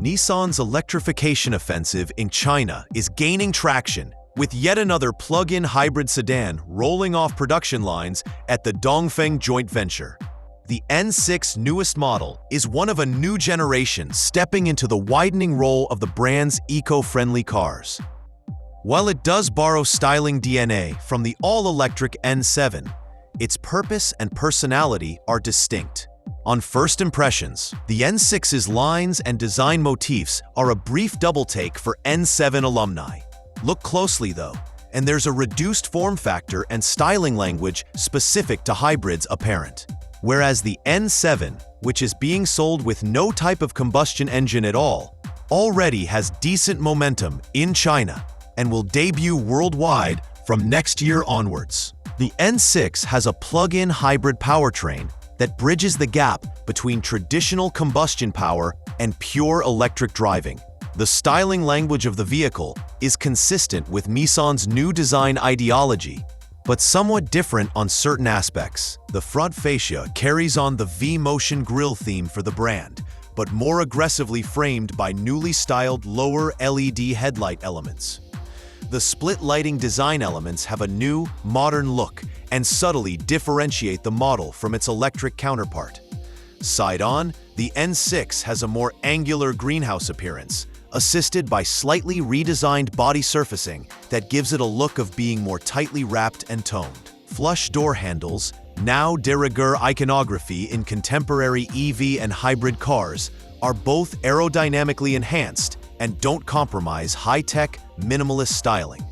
Nissan's electrification offensive in China is gaining traction, with yet another plug-in hybrid sedan rolling off production lines at the Dongfeng joint venture. The N6 newest model is one of a new generation stepping into the widening role of the brand's eco-friendly cars. While it does borrow styling DNA from the all-electric N7, its purpose and personality are distinct. On first impressions, the N6's lines and design motifs are a brief double-take for N7 alumni. Look closely though, and there's a reduced form factor and styling language specific to hybrids apparent. Whereas the N7, which is being sold with no type of combustion engine at all, already has decent momentum in China and will debut worldwide from next year onwards. The N6 has a plug-in hybrid powertrain that bridges the gap between traditional combustion power and pure electric driving. The styling language of the vehicle is consistent with Nissan's new design ideology, but somewhat different on certain aspects. The front fascia carries on the V-Motion grille theme for the brand, but more aggressively framed by newly styled lower LED headlight elements. The split lighting design elements have a new, modern look and subtly differentiate the model from its electric counterpart. Side-on, the N6 has a more angular greenhouse appearance, assisted by slightly redesigned body surfacing that gives it a look of being more tightly wrapped and toned. Flush door handles, now de rigueur iconography in contemporary EV and hybrid cars, are both aerodynamically enhanced and don't compromise high-tech, minimalist styling.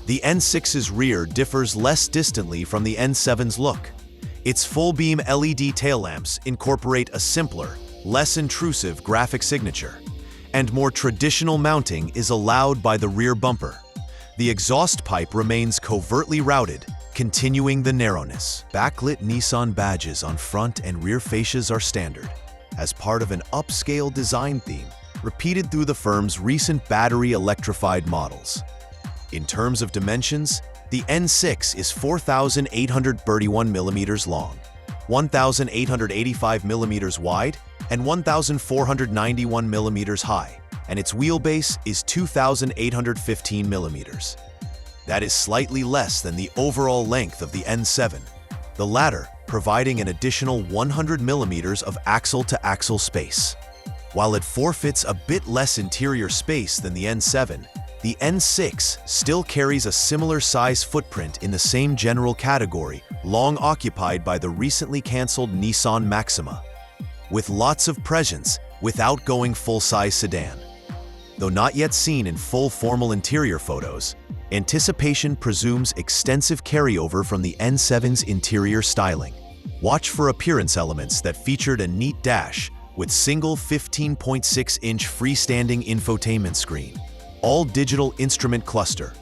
The N6's rear differs less distantly from the N7's look. Its full-beam LED tail lamps incorporate a simpler, less intrusive graphic signature, and more traditional mounting is allowed by the rear bumper. The exhaust pipe remains covertly routed, continuing the narrowness. Backlit Nissan badges on front and rear fascias are standard, as part of an upscale design theme repeated through the firm's recent battery electrified models. In terms of dimensions, the N6 is 4,831 mm long, 1,885 mm wide, and 1,491 mm high, and its wheelbase is 2,815 mm. That is slightly less than the overall length of the N7, the latter providing an additional 100 mm of axle-to-axle space. While it forfeits a bit less interior space than the N7, the N6 still carries a similar size footprint in the same general category long occupied by the recently canceled Nissan Maxima, with lots of presence without going full-size sedan. Though not yet seen in full formal interior photos, anticipation presumes extensive carryover from the N7's interior styling. Watch for appearance elements that featured a neat dash with single 15.6-inch freestanding infotainment screen, all-digital instrument cluster,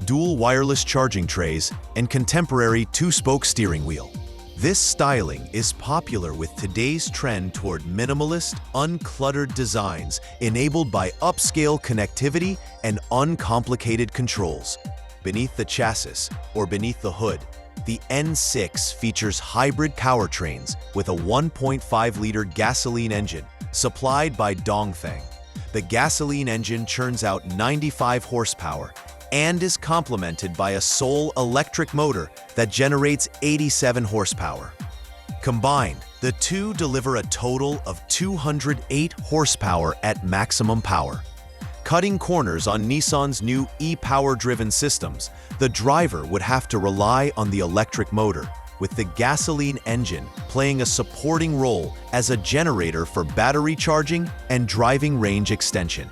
dual wireless charging trays, and contemporary two-spoke steering wheel. This styling is popular with today's trend toward minimalist, uncluttered designs enabled by upscale connectivity and uncomplicated controls. Beneath the chassis, or beneath the hood, the N6 features hybrid powertrains with a 1.5-liter gasoline engine supplied by Dongfeng. The gasoline engine churns out 95 horsepower and is complemented by a sole electric motor that generates 87 horsepower. Combined, the two deliver a total of 208 horsepower at maximum power. Cutting corners on Nissan's new e-power-driven systems, the driver would have to rely on the electric motor, with the gasoline engine playing a supporting role as a generator for battery charging and driving range extension.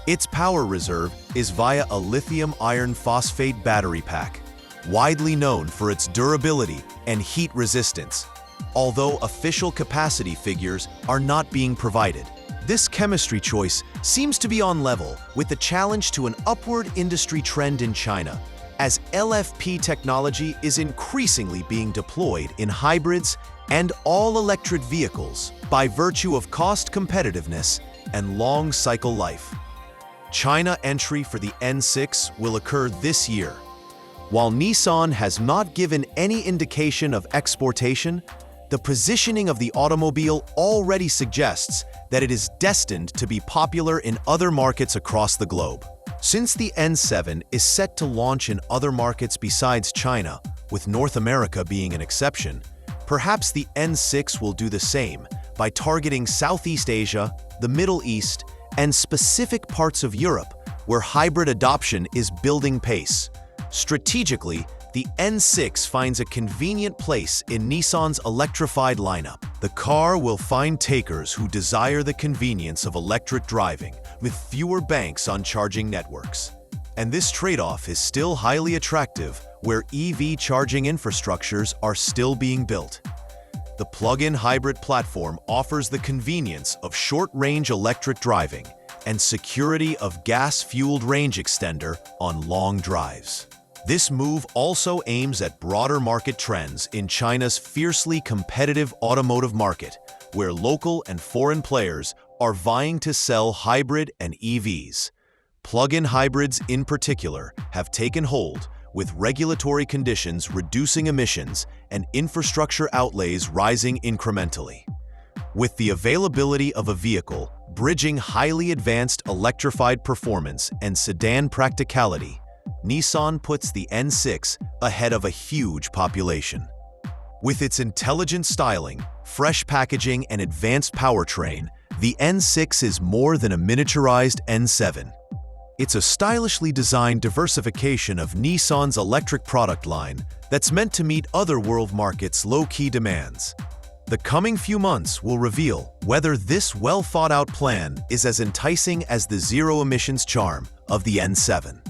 Its power reserve is via a lithium iron phosphate battery pack, widely known for its durability and heat resistance, although official capacity figures are not being provided. This chemistry choice seems to be on level with the challenge to an upward industry trend in China, as LFP technology is increasingly being deployed in hybrids and all-electric vehicles by virtue of cost competitiveness and long cycle life. China entry for the N6 will occur this year. While Nissan has not given any indication of exportation, The positioning of the automobile already suggests that it is destined to be popular in other markets across the globe. Since the N7 is set to launch in other markets besides China, with North America being an exception, perhaps the N6 will do the same by targeting Southeast Asia, the Middle East, and specific parts of Europe where hybrid adoption is building pace. Strategically, the N6 finds a convenient place in Nissan's electrified lineup. The car will find takers who desire the convenience of electric driving with fewer banks on charging networks. And this trade-off is still highly attractive where EV charging infrastructures are still being built. The plug-in hybrid platform offers the convenience of short-range electric driving and security of gas-fueled range extender on long drives. This move also aims at broader market trends in China's fiercely competitive automotive market, where local and foreign players are vying to sell hybrid and EVs. Plug-in hybrids in particular have taken hold, with regulatory conditions reducing emissions and infrastructure outlays rising incrementally. With the availability of a vehicle bridging highly advanced electrified performance and sedan practicality, Nissan puts the N6 ahead of a huge population. With its intelligent styling, fresh packaging, and advanced powertrain, the N6 is more than a miniaturized N7. It's a stylishly designed diversification of Nissan's electric product line that's meant to meet other world markets' low-key demands. The coming few months will reveal whether this well-thought-out plan is as enticing as the zero-emissions charm of the N7.